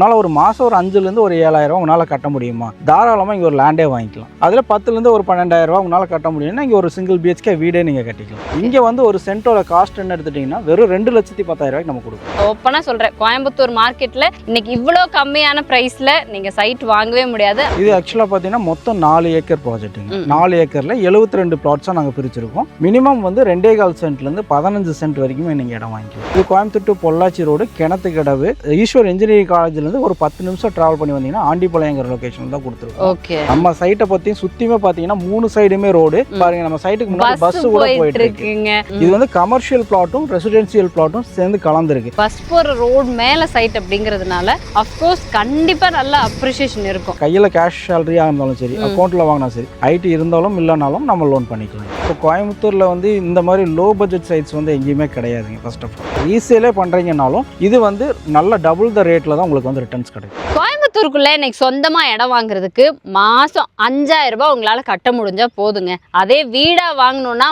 உங்களால் ஒரு மாதம் ஒரு 5,000 ஒரு 7,000 உங்களால் கட்ட முடியுமா? தாராளமாக இங்கே ஒரு லேண்டே வாங்கிக்கலாம். அதில் 10,000 ஒரு 12,000 உங்களால் கட்ட முடியும்னா இங்கே ஒரு சிங்கிள் பிஹெச்கே வீடே நீங்கள் கட்டிக்கலாம். இங்கே வந்து ஒரு சென்ட்டோட காஸ்ட் என்ன எடுத்துட்டிங்கன்னா வெறும் 2,10,000 நம்ம கொடுக்கும். ஓப்பனாக சொல்கிறேன், கோயம்புத்தூர் மார்க்கெட்டில் இன்னைக்கு இவ்வளோ கம்மியான ப்ரைஸில் நீங்கள் சைட் வாங்கவே முடியாது. இது ஆக்சுவலாக பார்த்தீங்கன்னா மொத்தம் 4 ஏக்கர் ப்ராஜெக்ட்டுங்க. 4 ஏக்கரில் 72 பிளாட்ஸாக நாங்கள் பிரிச்சிருக்கோம். மினிமம் வந்து 2.25 சென்ட்லேருந்து 15 சென்ட் வரைக்குமே நீங்கள் இடம் வாங்கிக்கலாம். இது Coimbatore to Pollachi road Kinathukadavu Eswar engineering காலேஜ்லேருந்து ஒரு 10 நிமிஷம் டிராவல் பண்ணி வந்தீங்கன்னா ஆண்டிபாளையங்கிற லொகேஷன் தான் கொடுத்துருக்கோம். ஓகே, நம்ம சைட்டை பற்றி சுற்றியுமே பார்த்தீங்கன்னா 3 சைடுமே ரோடு பாருங்க. நம்ம சைட்டுக்கு முன்னாடி பஸ் கூட போயிட்டு இருக்குங்க. இது வந்து கமர்ஷியல் பிளாட்டும் ரெசிடென்சியல் பிளாட்டும் சேர்ந்து கலந்துருக்கு. பஸ் போகிற ரோடு மேலே சைட் அப்படிங்கிறதுனால அஃப்கோர்ஸ் கண்டிப்பாக நல்ல அப்ரிஷியேஷன் இருக்கும். கையில் கேஷ் சேலரியாக இருந்தாலும் சரி, அக்கௌண்ட்டில் வாங்கினா சரி, ஐடி இருந்தாலும் இல்லைனாலும் நம்ம லோன் பண்ணிக்கலாம். இப்போ கோயம்புத்தூரில் வந்து இந்த மாதிரி லோ பட்ஜெட் சைட்ஸ் வந்து எங்கேயுமே கிடையாதுங்க. ஃபர்ஸ்ட் ஆஃப் ஆல் ரீசேலே பண்ணுறீங்கனாலும் இது வந்து நல்ல டபுள் த ரேட்டில் தான் உங்களுக்கு வந்து ரிட்டர்ன்ஸ் கிடைக்கும். கோயம்புத்தூருக்குள்ளே இன்னைக்கு சொந்தமாக இடம் வாங்குறதுக்கு மாதம் 5,000 ரூபாய் உங்களால் கட்ட முடிஞ்சால் போதுங்க. அதே வீடாக வாங்கணும்னா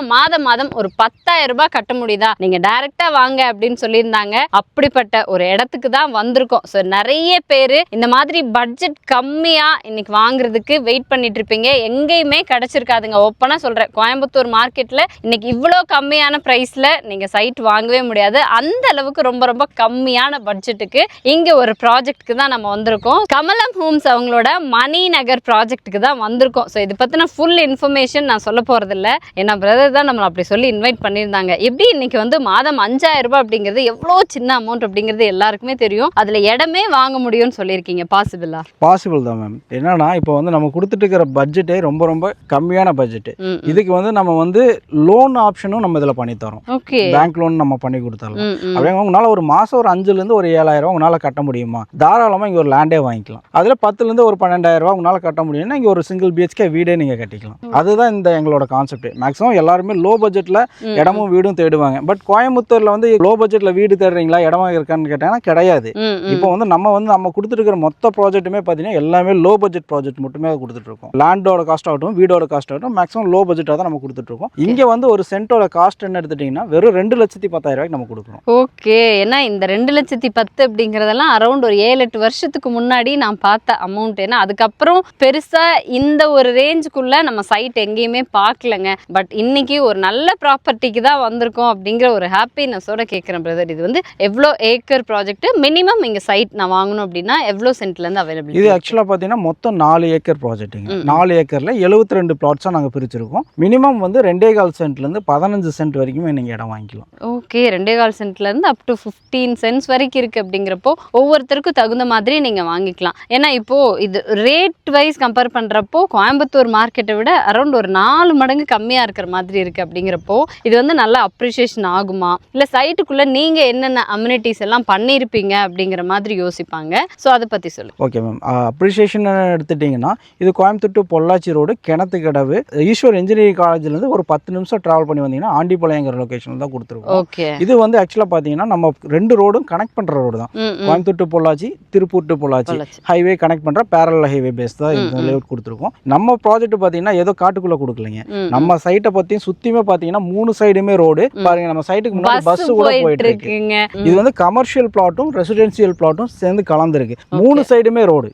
மாதம் ஒரு 10,000 ரூபாய் கட்ட முடியுதா? நீங்கள் டைரெக்டாக வாங்க அப்படின்னு சொல்லியிருந்தாங்க. அப்படிப்பட்ட ஒரு இடத்துக்கு தான் வந்திருக்கோம். ஸோ நிறைய பேர் இந்த மாதிரி பட்ஜெட் கம்மியாக இன்னைக்கு வாங்குறதுக்கு வெயிட் பண்ணிட்டு இருப்பீங்க. எங்கேயுமே கிடைச்சிருக்காதுங்க. ஓப்பனாக சொல்கிறேன், கோயம்புத்தூர் மார்க்கெட்டில் இன்னைக்கு இவ்வளோ கம்மியான ப்ரைஸில் நீங்கள் சைட் வாங்கவே முடியாது. அந்த அளவுக்கு ரொம்ப ரொம்ப கம்மியான பட்ஜெட்டுக்கு இங்கே ஒரு ப்ராஜெக்ட்டுக்கு தான் நம்ம வந்திருக்கோம். கமலம் ஹோம்ஸ் அவங்களோட மணி நகர் ப்ராஜெக்ட்டுக்கு தான் வந்திருக்கோம். ஸோ இது பற்றின ஃபுல் இன்ஃபர்மேஷன் நான் சொல்ல போகிறதில்ல. ஏன்னா பிரதர் தான் நம்மளை அப்படி சொல்லி இன்வைட் பண்ணியிருந்தாங்க. எப்படி இன்னைக்கு வந்து மாதம் 5,000 ரூபாய் அப்படிங்கிறது எவ்வளோ சின்ன அமௌண்ட் அப்படிங்கிறது எல்லாருக்குமே தெரியும். அதில் இடமே வாங்க முடியும்னு சொல்லியிருக்கீங்க. பாசிபிளா? பாசிபிள் தான் மேம். என்னன்னா இப்போ வந்து நம்ம கொடுத்துட்டு இருக்கிற பட்ஜெட்டே ரொம்ப ரொம்ப கம்மியான பட்ஜெட். இதுக்கு வந்து நம்ம வந்து லோன் ஆப்ஷனும் நம்ம இதில் பண்ணி தரோம். ஓகே, பேங்க் லோன் நம்ம பண்ணி கொடுத்தாலும் அப்படியே உங்களால் ஒரு மாதம் ஒரு 5,000 ஒரு 7,000 உங்களால் கட்ட முடியுமா? தாராளமாக இங்கே ஒரு லேண்டே வாங்கிக்கலாம். அதில் 10,000 ஒரு 12,000 உங்களால் கட்ட முடியும்னா இங்கே ஒரு சிங்கிள் பிஹெச்கே வீடே நீங்கள் கட்டிக்கலாம். அதுதான் இந்த எங்களோட கான்செப்ட். மேக்ஸிமம் எல்லாருமே லோ பட்ஜெட்டில் இடமும் வீடும் தேடுவாங்க. பட் கோயம்புத்தூரில் வந்து லோ பட்ஜெட்டில் வீடு தேடுறீங்களா, இடமா இருக்கான்னு கேட்டாங்கன்னா கிடையாது. இப்போ வந்து நம்ம கொடுத்துட்டு இருக்கிற மொத்த ப்ராஜெக்ட்டுமே பார்த்தீங்கன்னா எல்லாமே லோ பட்ஜெட் ப்ராஜெக்ட் மட்டுமே கொடுத்துட்டு இருக்கோம். லேண்டோட காஸ்ட் ஆகட்டும், வீடோட காஸ்ட் ஆகட்டும், மேக்ஸிமம் லோ பட்ஜெட்டாக தான் நம்ம கொடுத்துட்டு இருக்கோம். இங்கே வந்து ஒரு சென்ட்டோட காஸ்ட் என்ன எடுத்துட்டீங்கன்னா வெறும் 2,10,000 நம்ம கொடுக்குறோம். ஓகே, ஏன்னா இந்த 2,10,000 அப்படிங்கிறதெல்லாம் அரௌண்ட் ஒரு 7-8 வருஷத்துக்கு முன்னாடி நான் பார்த்த அமௌண்ட். ஏன்னா அதுக்கப்புறம் பெருசா இந்த ஒரு ரேஞ்சுக்குள்ள நம்ம சைட் எங்கேயுமே பார்க்கலங்க. பட் இன்னைக்கு ஒரு நல்ல ப்ராப்பர்ட்டிக்கு தான் வந்திருக்கோம் அப்படிங்கிற ஒரு ஹாப்பினஸோட கேட்குறேன் பிரதர். இது வந்து எவ்வளோ ஏக்கர் ப்ராஜெக்ட்? மினிமம் இங்கே சைட் நான் வாங்கணும் அப்படின்னா எவ்வளோ சென்ட்லேருந்து அவைலபிள்? இது ஆக்சுவலாக பார்த்தீங்கன்னா மொத்தம் 4 ஏக்கர் ப்ராஜெக்ட்டுங்க. 4 ஏக்கரில் 72 பிளாட்ஸாக நாங்கள் பிரிச்சிருக்கோம். மினிமம் வந்து 2.25 சென்ட்லேருந்து 15 சென்ட் வரைக்குமே நீங்கள் இடம் வாங்கிக்கலாம். ஓகே, 2.25 சென்ட்லேருந்து அப் டு 15 சென்ட்ஸ் வரைக்கும் இருக்குது. அப்படிங்கிறப்போ ஒவ்வொருத்தருக்கும் தகுந்த மாதிரி நீங்கள் வாங்கிக்கலாம். ஏன்னா இப்போது இது ரேட் வைஸ் கம்பேர் பண்ணுறப்போ கோயம்புத்தூர் மார்க்கெட்டை விட அரௌண்ட் ஒரு 4 மடங்கு கம்மியாக இருக்கிற மாதிரி இருக்குது. அப்படிங்கிறப்போ இது வந்து நல்ல அப்ரிஷியேஷன் ஆகுமா, இல்லை சைட்டுக்குள்ளே நீங்கள் என்னென்ன அம்யூனிட்டிஸ் எல்லாம் பண்ணியிருப்பீங்க அப்படிங்கிற மாதிரி யோசிப்பாங்க. ஸோ அதை பற்றி சொல்லு. Okay ma'am. அப்ரிஷியேஷன் எடுத்துட்டிங்கன்னா இது Coimbatore to Pollachi road Kinathukadavu Eswar engineering காலேஜ்லேருந்து ஒரு 10 நிமிஷம் டிராவல் பண்ணி வந்தீங்கன்னா ஆண்டிபாளையங்கிற லொகேஷன் தான் கொடுத்துருக்கோம். ஓகே, இது வந்து ஆக்சுவலாக பார்த்தீங்கன்னா நம்ம 2 ரோடும் கனெக்ட் பண்ணுற ரோடு தான். Coimbatore to Pollachi, Tiruppur to Pollachi highway connect பண்ணுற பேரலல் ஹைவே பேஸ் தான் இந்த லேஅவுட் கொடுத்துருக்கோம். நம்ம ப்ராஜெக்ட் பார்த்தீங்கன்னா ஏதோ காட்டுக்குள்ளே கொடுக்கலைங்க. நம்ம சைட்டை பற்றியும் சுற்றியுமே பார்த்தீங்கன்னா 3 சைடுமே ரோடு பாருங்க. நம்ம சைட்டுக்கு முன்னாடி பஸ் கூட போயிட்டு இருக்குங்க. இது வந்து கமர்ஷியல் பிளாட்டும் ரெசிடென்சியல் பிளாட்டும் சேர்ந்து கலந்துருக்கு. 3 சைடுமே ரோடு,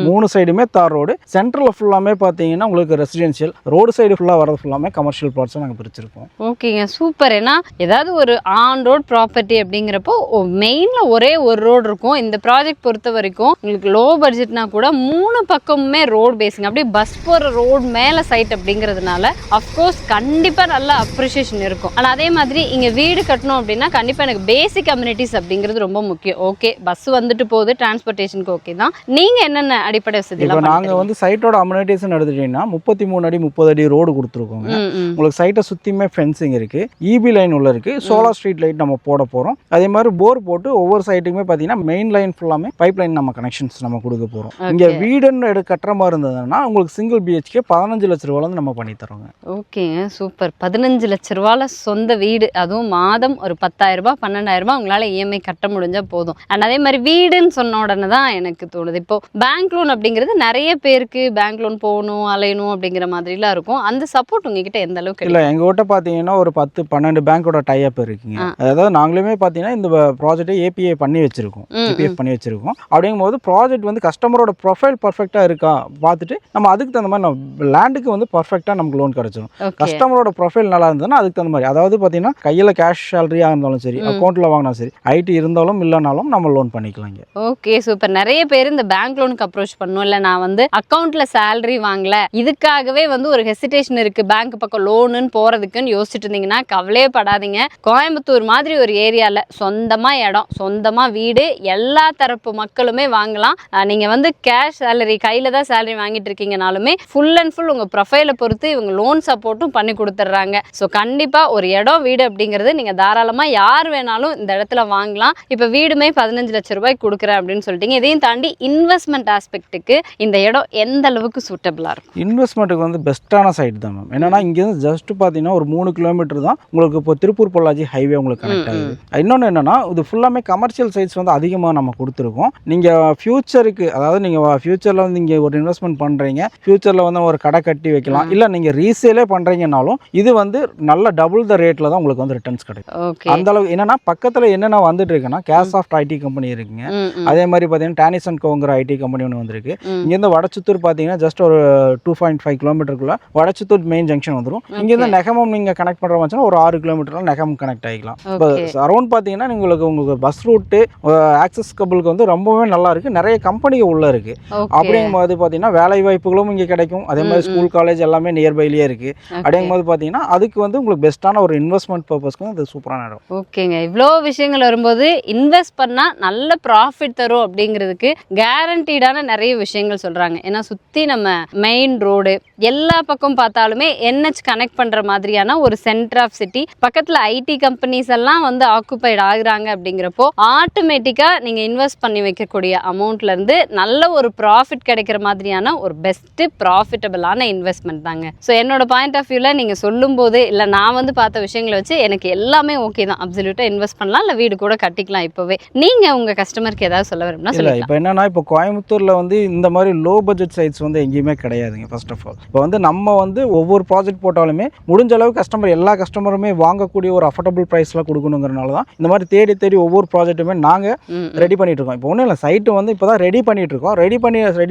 3 சைடுமே தார் ரோடு. சென்ட்ரல் ஃபுல்லாமே பார்த்தீங்கன்னா உங்களுக்கு ரெசிடென்சியல், ரோடு சைடு ஃபுல்லாக வரது ஃபுல்லாமே கமர்ஷியல் பிளாட்ஸ் நாங்கள் பிரிச்சிருக்கோம். ஓகேங்க, சூப்பர். ஏன்னா ஏதாவது ஒரு ஆன் ரோட் ப்ராப்பர்ட்டி அப்படிங்கிறப்போ மெயினில் ஒரே ஒரு ரோடு இருக்கும். இந்த ப்ராஜெக்ட் பொறுத்த வரைக்கும் உங்களுக்கு லோ பட்ஜெட்னா கூட 3 பக்கமுமே ரோடு பேஸுங்க. அப்படியே பஸ் போகிற ரோடு மேலே சைட் அப்படிங்கிறதுனால அஃப்கோர்ஸ் கண்டிப்பாக நல்ல அப்ரிஷியேஷன் இருக்கும். ஆனால் அதே மாதிரி இங்கே வீடு கட்டணும் அப்படின்னா கண்டிப்பாக எனக்கு பேசிக் கம்யூனிட்டிஸ் அப்படிங்கிறது ரொம்ப முக்கியம். ஓகே, பஸ் வந்துட்டு போகுது, டிரான்ஸ்போர்ட்டேஷனுக்கு ஓகே தான். நீங்கள் என்னென்ன அடிப்படை வசதி? இப்போ நாங்கள் வந்து சைட்டோட அம்யூனிட்டிஸ் எடுத்துட்டீங்கன்னா 33 அடி 30 அடி ரோடு கொடுத்துருக்கோங்க. உங்களுக்கு சைட்டை சுற்றியுமே ஃபென்சிங் இருக்குது, இபி லைன் உள்ள இருக்குது, சோலார் ஸ்ட்ரீட் லைட் நம்ம போட போகிறோம். அதே மாதிரி போர் போட்டு ஒவ்வொரு சைட்டுக்குமே பார்த்தீங்கன்னா மெயின் லைன் ஃபுல்லாமே பைப் லைன் நம்ம கனெக்ஷன்ஸ் ப்ராஜெக்ட்ஸ் நம்ம கொடுக்க போகிறோம். இங்கே வீடுன்னு கட்டுற மாதிரி இருந்ததுன்னா உங்களுக்கு சிங்கிள் பிஹெச்கே 15 லட்ச ரூபாலேருந்து நம்ம பண்ணி தரோங்க. ஓகேங்க, சூப்பர். 15 லட்ச ரூபால சொந்த வீடு, அதுவும் மாதம் ஒரு 10,000 ரூபாய் 12,000 ரூபாய் உங்களால் இஎம்ஐ கட்ட முடிஞ்சா போதும். அண்ட் அதே மாதிரி வீடுன்னு சொன்ன உடனே தான் எனக்கு தோணுது, இப்போ பேங்க் லோன் அப்படிங்கிறது நிறைய பேருக்கு பேங்க் லோன் போகணும் அலையணும் அப்படிங்கிற மாதிரிலாம் இருக்கும். அந்த சப்போர்ட் உங்ககிட்ட எந்த அளவுக்கு? இல்லை, எங்ககிட்ட பார்த்தீங்கன்னா ஒரு 10-12 பேங்க்கோட டைப் இருக்குங்க. அதாவது நாங்களுமே பார்த்தீங்கன்னா இந்த ப்ராஜெக்டை ஏபிஐ பண்ணி வச்சிருக்கோம், ஜிபிஎஃப் பண்ணி வச்சிருக்கோம். அப்படிங்கும்போது ப்ராஜெக்ட் வந்து கஸ்டமரோட ப்ரொஃபைல் பர்ஃபெக்டாக இருக்கா பார்த்துட்டு நம்ம அதுக்கு தகுந்த மாதிரி நம்ம லேண்டுக்கு வந்து பர்ஃபெக்டாக நமக்கு லோன் கிடைச்சிடும். கஸ்டமரோட ப்ரொஃபைல் நல்லா இருந்ததுன்னா அதுக்கு தகுந்த மாதிரி, அதாவது பார்த்தீங்கன்னா கையில் கேஷ் சேலரியாக இருந்தாலும் சரி, அக்கௌண்ட்டில் வாங்கினா சரி, ஐடி இருந்தாலும் இல்லைனாலும் நம்ம லோன் பண்ணிக்கலாங்க. Okay, super. நிறைய பேர் இந்த பேங்க் லோனுக்கு அப்ரோச் பண்ணணும், இல்லை நான் வந்து அக்கௌண்ட்ல சேலரி வாங்கல, இதுக்காகவே வந்து ஒரு ஹெசிடேஷன் இருக்கு பேங்க் பக்கம் லோனுன்னு போறதுக்குன்னு யோசிச்சுட்டு இருந்தீங்கன்னா கவலையே படாதீங்க. கோயம்புத்தூர் மாதிரி ஒரு ஏரியால சொந்தமா இடம், சொந்தமா வீடு, எல்லா தரப்பு மக்களுமே வாங்கலாம். நீங்க வந்து கேஷ் சேலரி கையில தான் சேலரி வாங்கிட்டு இருக்கீங்கனாலுமே ஃபுல் அண்ட் ஃபுல் உங்க ப்ரொஃபைலை பொறுத்து இவங்க லோன் சப்போர்ட்டும் பண்ணி கொடுத்துட்றாங்க. ஸோ கண்டிப்பா ஒரு இடம் வீடு அப்படிங்கிறது நீங்க தாராளமா யார் வேணாலும் இந்த இடத்துல வாங்கலாம். இப்போ வீடுமே 15 லட்ச ரூபாய்க்கு கொடுக்குறேன் அப்படின்னு சொல்லிட்டீங்க. இதையும் தாண்டி இன்வெஸ்ட்மெண்ட் ஆஸ்பெக்ட்டுக்கு இந்த இடம் எந்த அளவுக்கு சூட்டபிளா இருக்கும்? இன்வெஸ்ட்மெண்ட்டுக்கு வந்து பெஸ்ட்டான சைட் தான் மேம். என்னன்னா இங்கேருந்து ஜஸ்ட் பார்த்தீங்கன்னா ஒரு 3 கிலோமீட்டர் தான் உங்களுக்கு இப்போ திருப்பூர் பொள்ளாச்சி ஹைவே உங்களுக்கு கனெக்ட் ஆகுது. இன்னொன்று என்னன்னா இது ஃபுல்லாமே கமர்ஷியல் சைட்ஸ் வந்து அதிகமாக நம்ம கொடுத்துருக்கோம். நீங்கள் ஃபியூச்சருக்கு, அதாவது நீங்கள் ஃபியூச்சரில் வந்து இங்கே ஒரு இன்வெஸ்ட்மெண்ட் பண்ணுறீங்க, ஃபியூச்சரில் வந்து ஒரு கடை கட்டி வைக்கலாம், இல்லை நீங்கள் ரீசேலே பண்ணுறீங்கனாலும் இது வந்து நல்ல டபுள் த ரேட்டில் தான் உங்களுக்கு வந்து ரிட்டர்ன்ஸ் கிடைக்கும். அந்த அளவுக்கு என்னன்னா பக்கத்தில் என்னென்ன வந்துட்டு இருக்குன்னா கேஷ் ஆஃப்ட் ஐடி கம்பெனி இருக்குங்க. அதே மாதிரி பார்த்தீங்கன்னா டானிஸ் அண்ட் கோங்கிற ஐடி கம்பெனி ஒன்று வந்திருக்கு. இங்கேருந்து வடச்சுத்தூர் பார்த்தீங்கன்னா ஜஸ்ட் ஒரு 2.5 கிலோமீட்டருக்குள்ள வடச்சுத்தூர் மெயின் ஜங்ஷன் வந்துடும். இங்கேருந்து நெகமம் நீங்கள் கனெக்ட் பண்ணுற மாதிரி ஒரு 6 கிலோமீட்டரில் நெகமம் கனெக்ட் ஆகிக்கலாம். இப்போ அரௌண்ட் பார்த்தீங்கன்னா உங்களுக்கு பஸ் ரூட்டு ஆக்சஸ்கபிளுக்கு வந்து ரொம்பவே நல்லா இருக்கு. நிறைய கம்பெனிகள் உள்ள இருக்கு. அப்படிங்கும்போது பார்த்தீங்கன்னா வேலை வாய்ப்புகளும் இங்கே கிடைக்கும். அதே மாதிரி ஸ்கூல் காலேஜ் எல்லாமே நியர்பைலேயே இருக்கு. அப்படிங்கும்போது பார்த்தீங்கன்னா அதுக்கு வந்து உங்களுக்கு பெஸ்ட்டான ஒரு இன்வெஸ்ட்மெண்ட் பர்பஸ்க்கு அது சூப்பரான இடம். ஓகேங்க, இவ்வளோ விஷயங்கள் வரும்போது இன்வெஸ்ட் பண்ணால் நல்ல ப்ராஃபிட் தரும் அப்படிங்கிறதுக்கு கேரண்டீடான நிறைய விஷயங்கள் சொல்கிறாங்க. ஏன்னா சுற்றி நம்ம மெயின் ரோடு எல்லா பக்கம் பார்த்தாலுமே என்ஹெச் கனெக்ட் பண்ணுற மாதிரியான ஒரு சென்டர் ஆஃப் சிட்டி, பக்கத்தில் ஐடி கம்பெனிஸ் எல்லாம் வந்து ஆக்குபைட் ஆகுறாங்க. அப்படிங்கிறப்போ ஆட்டோமேட்டிக்காக நீங்கள் இன்வெஸ்ட் பண்ணி வைக்கக்கூடிய அமௌண்ட்லேருந்து நல்ல ஒரு ப்ராஃபிட் கிடைக்கிற மாதிரியான ஒரு பெஸ்ட்டு ப்ராஃபிட்டபிளான இன்வெஸ்ட்மெண்ட் தாங்க. ஸோ என்னோட பாயிண்ட் ஆஃப் வியூவில் நீங்கள் சொல்லும்போது, இல்லை நான் வந்து பார்த்த விஷயங்களை வச்சு எனக்கு எல்லாமே ஓகே தான், அப்சல்யூட்டாக இன்வெஸ்ட் பண்ணலாம், இல்லை வீடு கூட கட்டிக்கலாம். இப்போவே நீங்கள் உங்கள் கஸ்டமருக்கு ஏதாவது சொல்ல விரும்பினா இல்லை. இப்போ என்னன்னா இப்போ கோயம்புத்தூரில் வந்து இந்த மாதிரி லோ பட்ஜெட் சைட்ஸ் வந்து எங்கேயுமே கிடையாதுங்க. ஃபர்ஸ்ட் ஆஃப் ஆல் இப்போ வந்து நம்ம வந்து ஒவ்வொரு ப்ராஜெக்ட் போட்டாலுமே முடிஞ்ச அளவு கஸ்டமர் எல்லா கஸ்டமருமே வாங்கக்கூடிய ஒரு அஃபோர்டபுள் ப்ரைஸில் கொடுக்கணுங்கிறனால தான் இந்த மாதிரி தேடி தேடி ஒவ்வொரு ப்ராஜெக்ட்டுமே நாங்கள் ரெடி பண்ணிட்டு இருக்கோம். இப்போ ஒன்றும் இல்லை, சைட்டு வந்து இப்போ தான் ரெடி பண்ணிட்டு இருக்கோம். ரெடி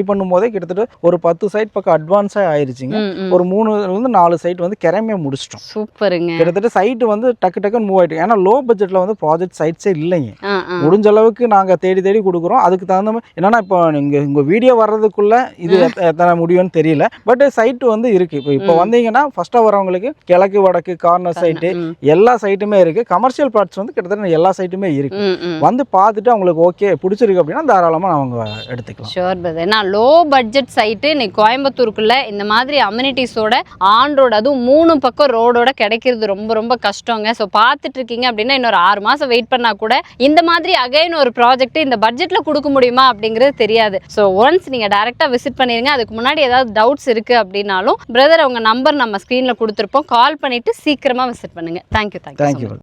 பண்ணும் போதே கிட்டத்தட்ட ஒரு 10 சைட் பக்கம் அட்வான்ஸாக ஆயிடுச்சுங்க. ஒரு 3-4 சைட் வந்து கிளம்பியே முடிச்சிட்டோம். சூப்பருங்க. கிட்டத்தட்ட சைட்டு வந்து டக்குன்னு மூவ் ஆயிட்டு. ஏன்னா லோ பட்ஜெட்ல வந்து ப்ராஜெக்ட் சைட்ஸே இல்லைங்க. முடிஞ்ச அளவுக்கு நாங்க தேடி தேடி கொடுக்குறோம். அதுக்கு தகுந்த மாதிரி என்னன்னா இப்போ உங்க வீடியோ வர்றதுக்குள்ள இது எத்தனை முடியும்னு தெரியல, பட் சைட்டு வந்து இருக்கு. இப்போ வந்தீங்கன்னா ஃபர்ஸ்டா வரவங்களுக்கு கிழக்கு வடக்கு கார்னர் சைட்டு எல்லா சைட்டுமே இருக்கு. கமர்ஷியல் பிளாட்ஸ் வந்து கிட்டத்தட்ட எல்லா சைட்டுமே இருக்கு. வந்து பார்த்துட்டு அவங்களுக்கு ஓகே பிடிச்சிருக்கு அப்படின்னா தாராளமா அவங்க எடுத்துக்கலாம். Sure brother. ஏன்னா லோ பட்ஜெட் சைட்டு இன்னைக்கு கோயம்புத்தூருக்குள்ள இந்த மாதிரி அம்யூனிட்டிஸோட ஆன் ரோடு, அதுவும் 3 பக்கம் ரோடோட கிடைக்கிறது ரொம்ப ரொம்ப கஷ்டங்க. ஸோ பார்த்துட்டு இருக்கீங்க அப்படின்னா இன்னொரு 6 மாதம் வெயிட் பண்ணா கூட இந்த மாதிரி அகைன் ஒரு ப்ராஜெக்ட் இந்த பட்ஜெட்ல கொடுக்க முடியுமா அப்படிங்கிறது தெரியாது. ஸோ ஒன்ஸ் நீங்க டைரக்டா விசிட் பண்ணிருங்க. அதுக்கு முன்னாடி ஏதாவது டவுட்ஸ் இருக்கு அப்படின்னாலும் பிரதர் அவங்க நம்பர் நம்ம ஸ்க்ரீன்ல கொடுத்துருப்போம், கால் பண்ணிட்டு சீக்கிரமா விசிட் பண்ணுங்க. தேங்க்யூ.